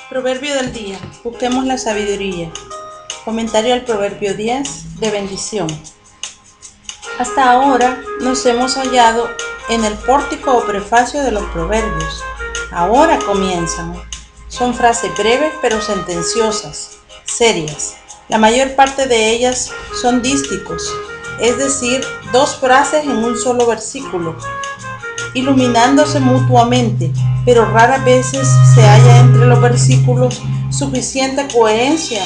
Proverbio del día. Busquemos la sabiduría. Comentario al Proverbio 10 de bendición. Hasta ahora nos hemos hallado en el pórtico o prefacio de los proverbios. Ahora comienzan. Son frases breves pero sentenciosas, serias. La mayor parte de ellas son dísticos, es decir, dos frases en un solo versículo, iluminándose mutuamente, pero raras veces se halla entre los versículos suficiente coherencia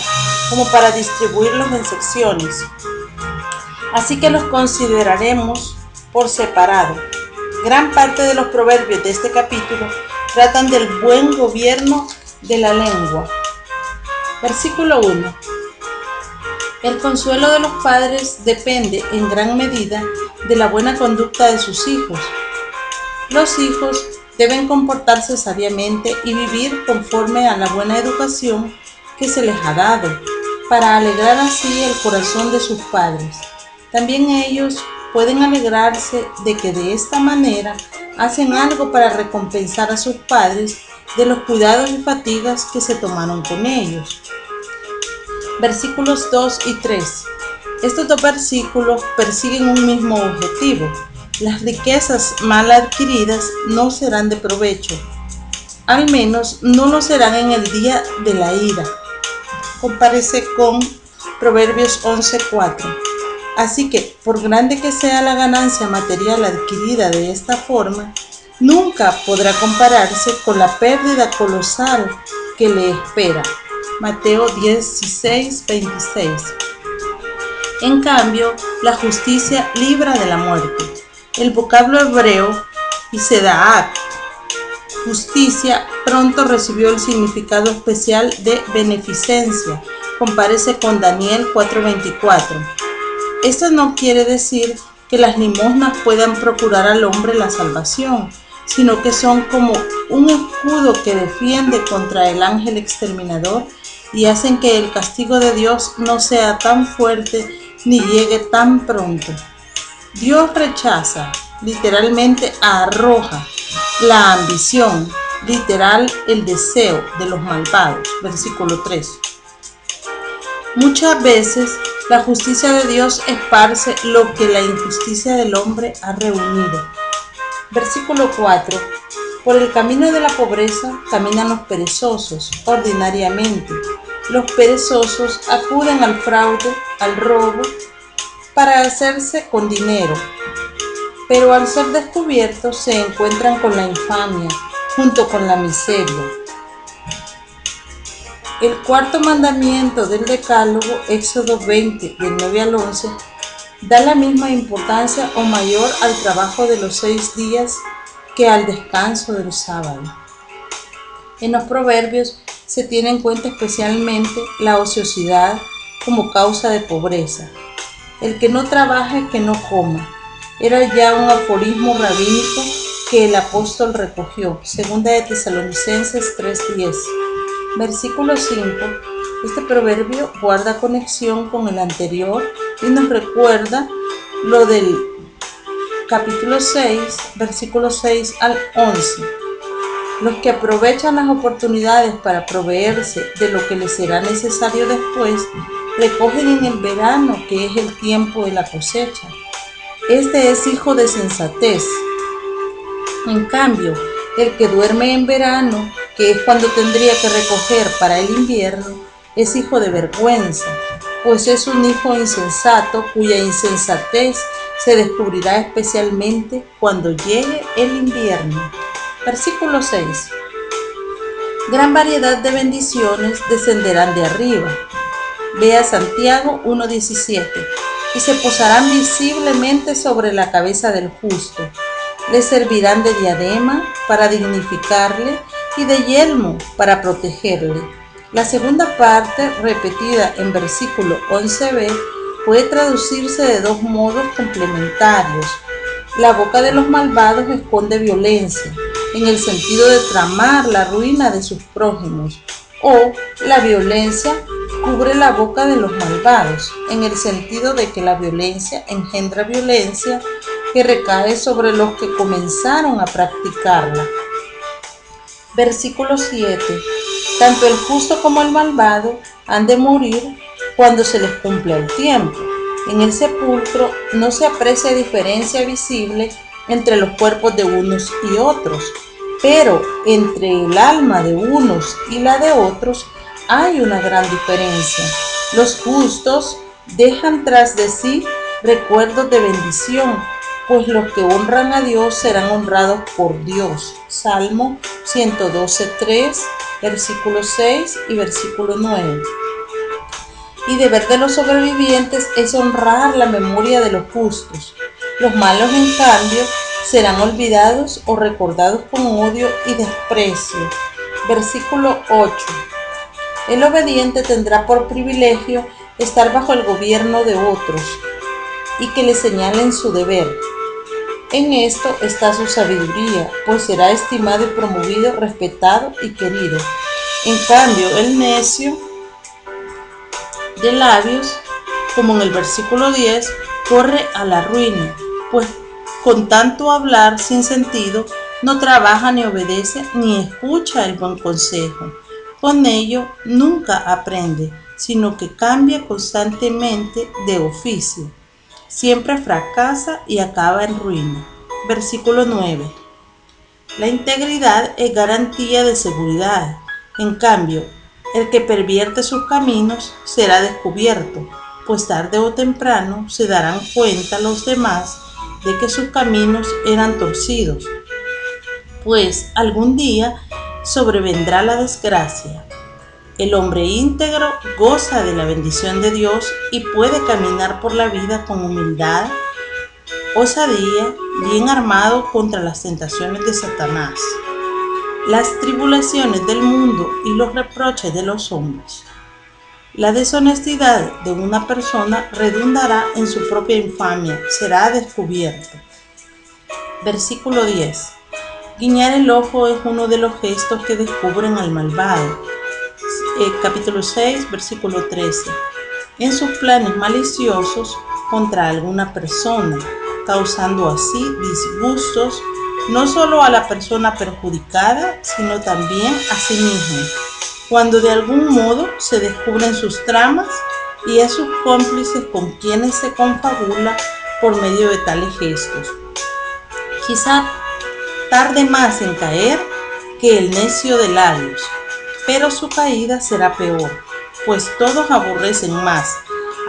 como para distribuirlos en secciones. Así que los consideraremos por separado. Gran parte de los proverbios de este capítulo tratan del buen gobierno de la lengua. Versículo 1. El consuelo de los padres depende en gran medida de la buena conducta de sus hijos. Los hijos deben comportarse sabiamente y vivir conforme a la buena educación que se les ha dado, para alegrar así el corazón de sus padres. También ellos pueden alegrarse de que de esta manera hacen algo para recompensar a sus padres de los cuidados y fatigas que se tomaron con ellos. Versículos 2 y 3. Estos dos versículos persiguen un mismo objetivo. Las riquezas mal adquiridas no serán de provecho, al menos no lo serán en el día de la ira. Compárese con Proverbios 11:4. Así que, por grande que sea la ganancia material adquirida de esta forma, nunca podrá compararse con la pérdida colosal que le espera. Mateo 16:26. En cambio, la justicia libra de la muerte. El vocablo hebreo Hisedaat, justicia, pronto recibió el significado especial de beneficencia. Compárese con Daniel 4:24. Esto no quiere decir que las limosnas puedan procurar al hombre la salvación, sino que son como un escudo que defiende contra el ángel exterminador y hacen que el castigo de Dios no sea tan fuerte ni llegue tan pronto. Dios rechaza, literalmente arroja, la ambición, literal el deseo de los malvados. Versículo 3. Muchas veces la justicia de Dios esparce lo que la injusticia del hombre ha reunido. Versículo 4. Por el camino de la pobreza caminan los perezosos, ordinariamente. Los perezosos acuden al fraude, al robo, para hacerse con dinero, pero al ser descubiertos se encuentran con la infamia, junto con la miseria. El cuarto mandamiento del Decálogo, Éxodo 20, del 9 al 11, da la misma importancia o mayor al trabajo de los 6 días que al descanso del sábado. En los proverbios se tiene en cuenta especialmente la ociosidad como causa de pobreza. El que no trabaje, que no coma. Era ya un aforismo rabínico que el apóstol recogió. Segunda de Tesalonicenses 3:10. Versículo 5. Este proverbio guarda conexión con el anterior y nos recuerda lo del capítulo 6, versículos 6 al 11. Los que aprovechan las oportunidades para proveerse de lo que les será necesario después, recogen en el verano, que es el tiempo de la cosecha. Este es hijo de sensatez. En cambio, el que duerme en verano, que es cuando tendría que recoger para el invierno, es hijo de vergüenza, pues es un hijo insensato cuya insensatez se descubrirá especialmente cuando llegue el invierno. Versículo 6. Gran variedad de bendiciones descenderán de arriba. Vea Santiago 1:17. Y se posarán visiblemente sobre la cabeza del justo. Le servirán de diadema para dignificarle y de yelmo para protegerle. La segunda parte, repetida en versículo 11b, puede traducirse de dos modos complementarios. La boca de los malvados esconde violencia, en el sentido de tramar la ruina de sus prójimos, o la violencia cubre la boca de los malvados, en el sentido de que la violencia engendra violencia que recae sobre los que comenzaron a practicarla. Versículo 7. Tanto el justo como el malvado han de morir cuando se les cumpla el tiempo. En el sepulcro no se aprecia diferencia visible entre los cuerpos de unos y otros, pero entre el alma de unos y la de otros hay una gran diferencia. Los justos dejan tras de sí recuerdos de bendición, pues los que honran a Dios serán honrados por Dios. Salmo 112:3, versículo 6 y versículo 9. Y deber de los sobrevivientes es honrar la memoria de los justos. Los malos, en cambio, serán olvidados o recordados con odio y desprecio. Versículo 8. El obediente tendrá por privilegio estar bajo el gobierno de otros y que le señalen su deber. En esto está su sabiduría, pues será estimado y promovido, respetado y querido. En cambio, el necio de labios, como en el versículo 10, corre a la ruina, pues con tanto hablar sin sentido, no trabaja ni obedece ni escucha el buen consejo. Con ello nunca aprende, sino que cambia constantemente de oficio. Siempre fracasa y acaba en ruina. Versículo 9. La integridad es garantía de seguridad. En cambio, el que pervierte sus caminos será descubierto, pues tarde o temprano se darán cuenta los demás de que sus caminos eran torcidos, pues algún día sobrevendrá la desgracia. El hombre íntegro goza de la bendición de Dios y puede caminar por la vida con humildad, osadía, bien armado contra las tentaciones de Satanás, las tribulaciones del mundo y los reproches de los hombres. La deshonestidad de una persona redundará en su propia infamia, será descubierto. Versículo 10. Guiñar el ojo es uno de los gestos que descubren al malvado. Capítulo 6, versículo 13. En sus planes maliciosos contra alguna persona, causando así disgustos no solo a la persona perjudicada, sino también a sí mismo, cuando de algún modo se descubren sus tramas y a sus cómplices con quienes se confabula por medio de tales gestos. Quizá tarde más en caer que el necio de labios, pero su caída será peor, pues todos aborrecen más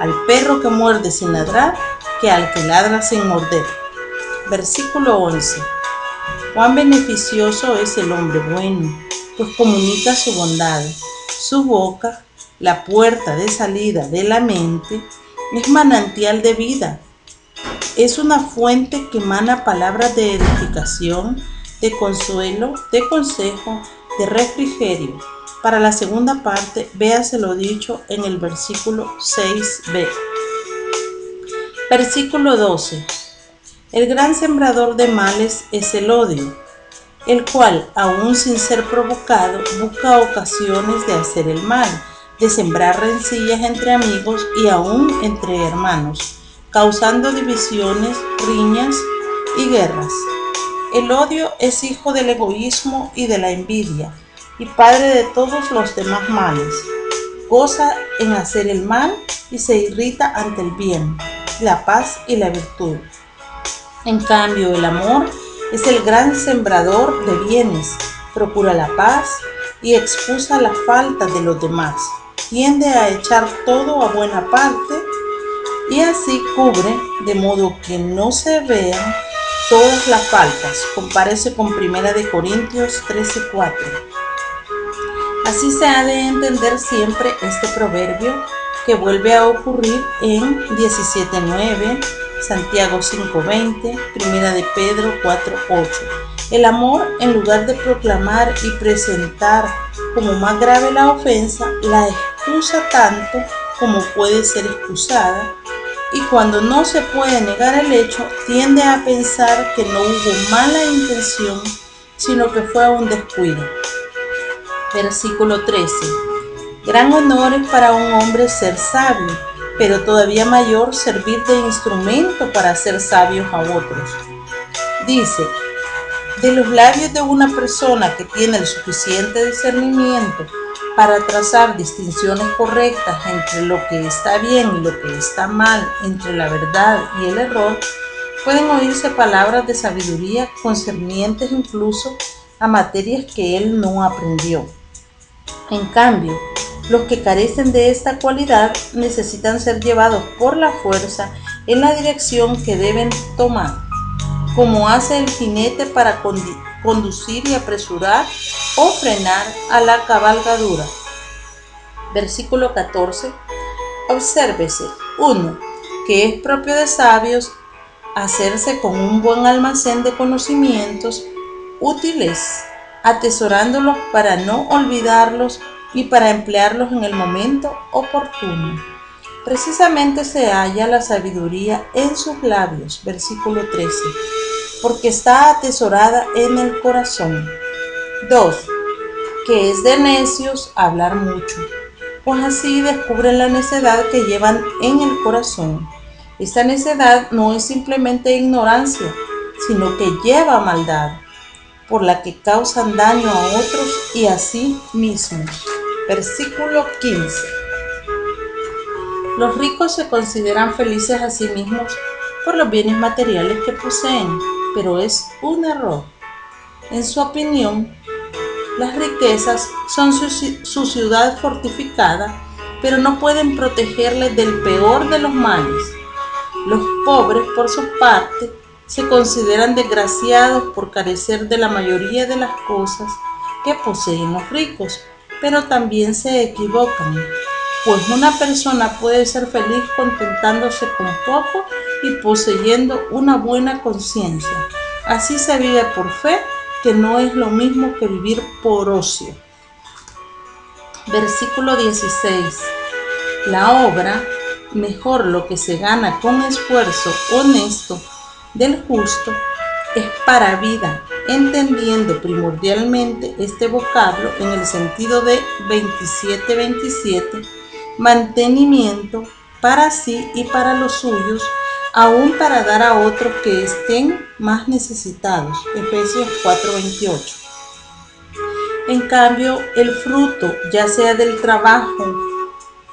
al perro que muerde sin ladrar que al que ladra sin morder. Versículo 11. Cuán beneficioso es el hombre bueno, pues comunica su bondad. Su boca, la puerta de salida de la mente, es manantial de vida. Es una fuente que emana palabras de edificación, de consuelo, de consejo, de refrigerio. Para la segunda parte, véase lo dicho en el versículo 6b. Versículo 12. El gran sembrador de males es el odio, el cual, aun sin ser provocado, busca ocasiones de hacer el mal, de sembrar rencillas entre amigos y aun entre hermanos, causando divisiones, riñas y guerras. El odio es hijo del egoísmo y de la envidia, y padre de todos los demás males. Goza en hacer el mal y se irrita ante el bien, la paz y la virtud. En cambio, el amor es el gran sembrador de bienes, procura la paz y excusa las faltas de los demás. Tiende a echar todo a buena parte y así cubre de modo que no se vean todas las faltas. Compárese con 1 Corintios 13:4. Así se ha de entender siempre este proverbio que vuelve a ocurrir en 17:9, Santiago 5:20, 1 de Pedro 4:8. El amor, en lugar de proclamar y presentar como más grave la ofensa, la excusa tanto como puede ser excusada, y cuando no se puede negar el hecho, tiende a pensar que no hubo mala intención, sino que fue un descuido. Versículo 13. Gran honor es para un hombre ser sabio, pero todavía mayor servir de instrumento para hacer sabios a otros. Dice, de los labios de una persona que tiene el suficiente discernimiento Para trazar distinciones correctas entre lo que está bien y lo que está mal, entre la verdad y el error, pueden oírse palabras de sabiduría concernientes incluso a materias que él no aprendió. En cambio, los que carecen de esta cualidad necesitan ser llevados por la fuerza en la dirección que deben tomar, como hace el jinete para conducir y apresurar o frenar a la cabalgadura. Versículo 14. Obsérvese. 1. Que es propio de sabios hacerse con un buen almacén de conocimientos útiles, atesorándolos para no olvidarlos y para emplearlos en el momento oportuno. Precisamente se halla la sabiduría en sus labios. Versículo 13. Porque está atesorada en el corazón. 2. Que es de necios hablar mucho, pues así descubren la necedad que llevan en el corazón. Esta necedad no es simplemente ignorancia, sino que lleva maldad, por la que causan daño a otros y a sí mismos. Versículo 15. Los ricos se consideran felices a sí mismos por los bienes materiales que poseen, pero es un error. En su opinión, las riquezas son su ciudad fortificada, pero no pueden protegerles del peor de los males. Los pobres, por su parte, se consideran desgraciados por carecer de la mayoría de las cosas que poseen los ricos, pero también se equivocan, pues una persona puede ser feliz contentándose con poco y poseyendo una buena conciencia. Así se vive por fe, que no es lo mismo que vivir por ocio. Versículo 16. La obra, mejor lo que se gana con esfuerzo honesto del justo, es para vida, entendiendo primordialmente este vocablo en el sentido de 27-27, mantenimiento para sí y para los suyos, aún para dar a otros que estén más necesitados. Efesios 4:28. En cambio, el fruto, ya sea del trabajo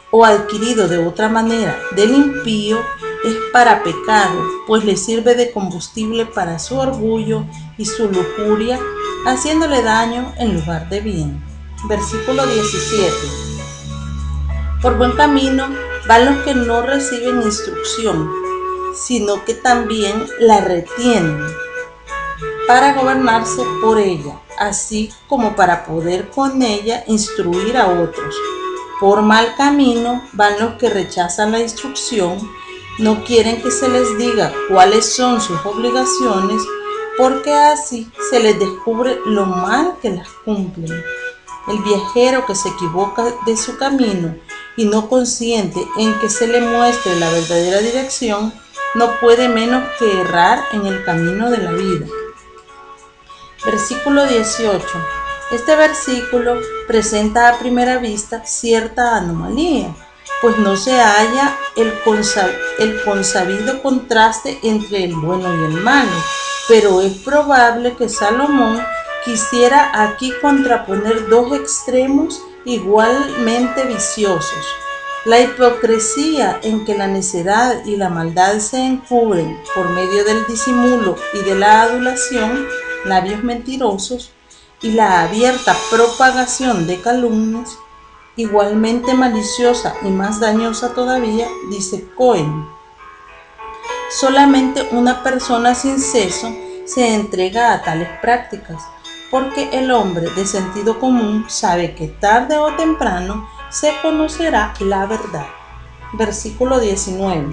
o adquirido de otra manera del impío, es para pecado, pues le sirve de combustible para su orgullo y su lujuria, haciéndole daño en lugar de bien. Versículo 17. Por buen camino van los que no reciben instrucción, sino que también la retienen para gobernarse por ella, así como para poder con ella instruir a otros. Por mal camino van los que rechazan la instrucción, no quieren que se les diga cuáles son sus obligaciones, porque así se les descubre lo mal que las cumplen. El viajero que se equivoca de su camino y no consiente en que se le muestre la verdadera dirección, no puede menos que errar en el camino de la vida. Versículo 18. Este versículo presenta a primera vista cierta anomalía, pues no se halla el consabido contraste entre el bueno y el malo, pero es probable que Salomón quisiera aquí contraponer dos extremos igualmente viciosos: la hipocresía en que la necedad y la maldad se encubren por medio del disimulo y de la adulación, labios mentirosos, y la abierta propagación de calumnias, igualmente maliciosa y más dañosa todavía, dice Cohen. Solamente una persona sin seso se entrega a tales prácticas, porque el hombre de sentido común sabe que tarde o temprano se conocerá la verdad. Versículo 19.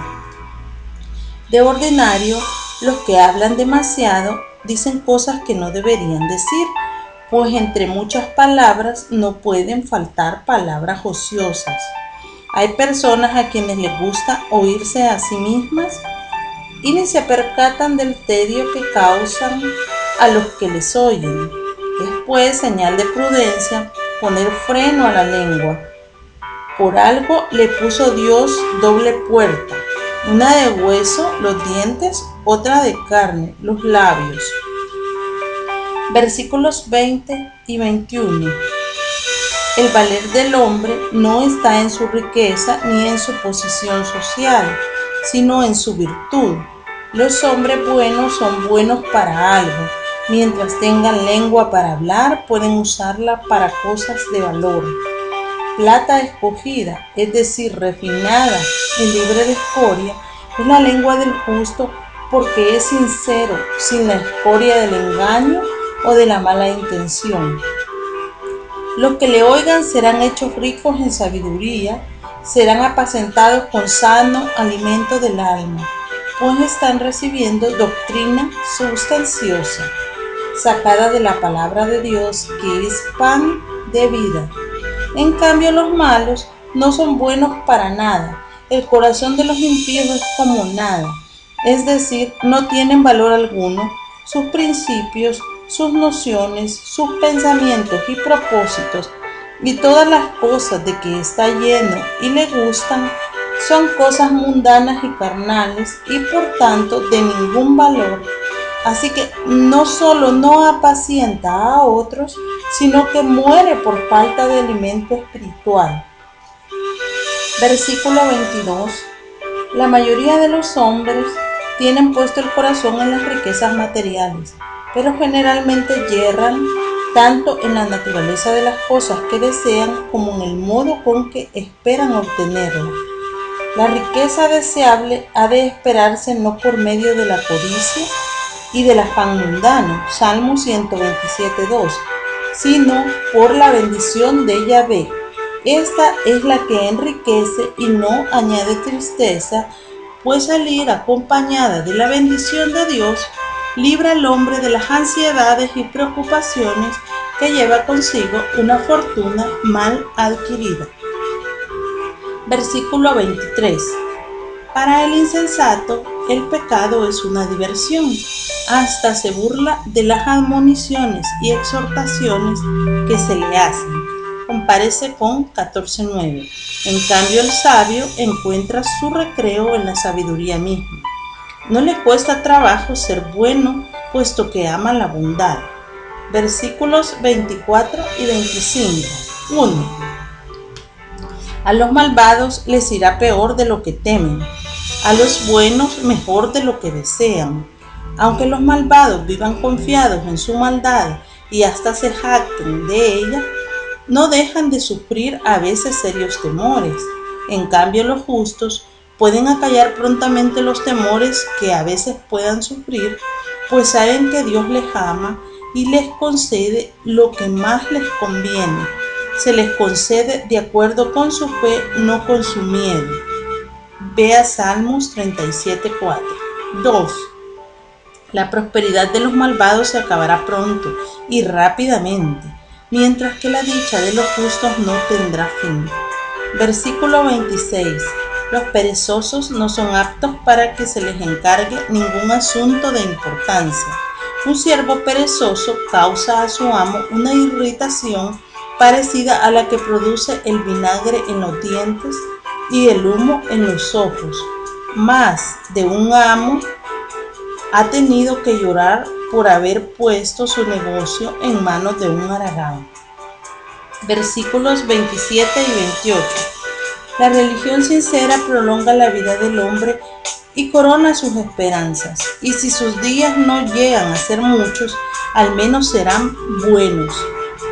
De ordinario, los que hablan demasiado dicen cosas que no deberían decir, pues entre muchas palabras no pueden faltar palabras ociosas. Hay personas a quienes les gusta oírse a sí mismas y ni se percatan del tedio que causan a los que les oyen. Es pues señal de prudencia poner freno a la lengua. Por algo le puso Dios doble puerta, una de hueso, los dientes, otra de carne, los labios. Versículos 20 y 21. El valer del hombre no está en su riqueza ni en su posición social, sino en su virtud. Los hombres buenos son buenos para algo. Mientras tengan lengua para hablar, pueden usarla para cosas de valor. Plata escogida, es decir, refinada y libre de escoria, es la lengua del justo porque es sincero, sin la escoria del engaño o de la mala intención. Los que le oigan serán hechos ricos en sabiduría, serán apacentados con sano alimento del alma, pues están recibiendo doctrina sustanciosa, sacada de la palabra de Dios, que es pan de vida. En cambio, los malos no son buenos para nada. El corazón de los impíos es como nada, es decir, no tienen valor alguno. Sus principios, sus nociones, sus pensamientos y propósitos y todas las cosas de que está lleno y le gustan son cosas mundanas y carnales y por tanto de ningún valor. Así que no solo no apacienta a otros, sino que muere por falta de alimento espiritual. Versículo 22. La mayoría de los hombres tienen puesto el corazón en las riquezas materiales, pero generalmente yerran tanto en la naturaleza de las cosas que desean como en el modo con que esperan obtenerlas. La riqueza deseable ha de esperarse no por medio de la codicia y del afán mundano, Salmo 127:2, sino por la bendición de Yahvé. Esta es la que enriquece y no añade tristeza, pues al ir acompañada de la bendición de Dios, libra al hombre de las ansiedades y preocupaciones que lleva consigo una fortuna mal adquirida. Versículo 23. Para el insensato, el pecado es una diversión, hasta se burla de las admoniciones y exhortaciones que se le hacen. Compárese con 14:9. En cambio, el sabio encuentra su recreo en la sabiduría misma. No le cuesta trabajo ser bueno, puesto que ama la bondad. Versículos 24 y 25. 1. A los malvados les irá peor de lo que temen, a los buenos mejor de lo que desean. Aunque los malvados vivan confiados en su maldad y hasta se jacten de ella, no dejan de sufrir a veces serios temores. En cambio, los justos pueden acallar prontamente los temores que a veces puedan sufrir, pues saben que Dios les ama y les concede lo que más les conviene. Se les concede de acuerdo con su fe, no con su miedo. Vea Salmos 37:4. 2. La prosperidad de los malvados se acabará pronto y rápidamente, mientras que la dicha de los justos no tendrá fin. Versículo 26. Los perezosos no son aptos para que se les encargue ningún asunto de importancia. Un siervo perezoso causa a su amo una irritación parecida a la que produce el vinagre en los dientes y el humo en los ojos. Más de un amo ha tenido que llorar por haber puesto su negocio en manos de un haragán. Versículos 27 y 28. La religión sincera prolonga la vida del hombre y corona sus esperanzas, y si sus días no llegan a ser muchos, al menos serán buenos,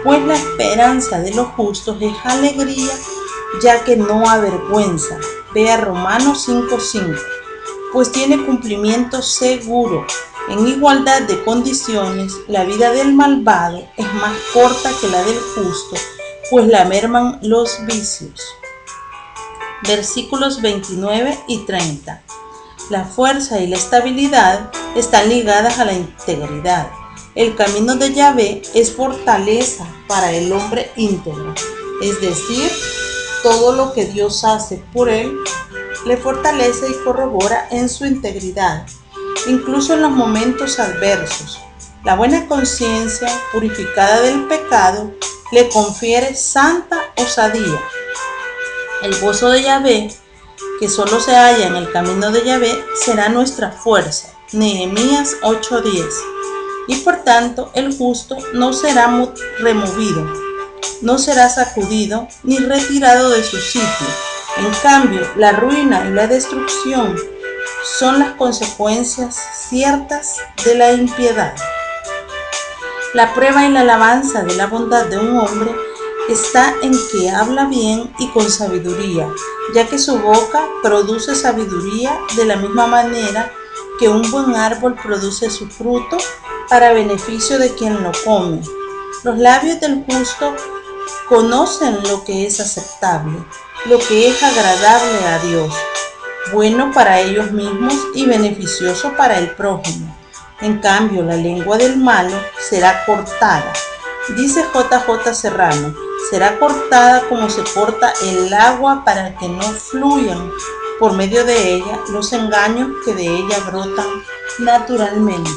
pues la esperanza de los justos es alegría, ya que no avergüenza. Vea Romanos 5:5. Pues tiene cumplimiento seguro. En igualdad de condiciones, la vida del malvado es más corta que la del justo, pues la merman los vicios. Versículos 29 y 30. La fuerza y la estabilidad están ligadas a la integridad. El camino de Yahvé es fortaleza para el hombre íntegro, es decir, todo lo que Dios hace por él le fortalece y corrobora en su integridad, incluso en los momentos adversos. La buena conciencia, purificada del pecado, le confiere santa osadía. El gozo de Yahvé, que solo se halla en el camino de Yahvé, será nuestra fuerza. Nehemías 8:10. Y por tanto, el justo no será removido. no será sacudido ni retirado de su sitio. En cambio, la ruina y la destrucción son las consecuencias ciertas de la impiedad. La prueba y la alabanza de la bondad de un hombre está en que habla bien y con sabiduría, ya que su boca produce sabiduría de la misma manera que un buen árbol produce su fruto para beneficio de quien lo come. Los labios del justo conocen lo que es aceptable, lo que es agradable a Dios, bueno para ellos mismos y beneficioso para el prójimo. En cambio, la lengua del malo será cortada. Dice J.J. Serrano, será cortada como se corta el agua para que no fluyan por medio de ella los engaños que de ella brotan naturalmente.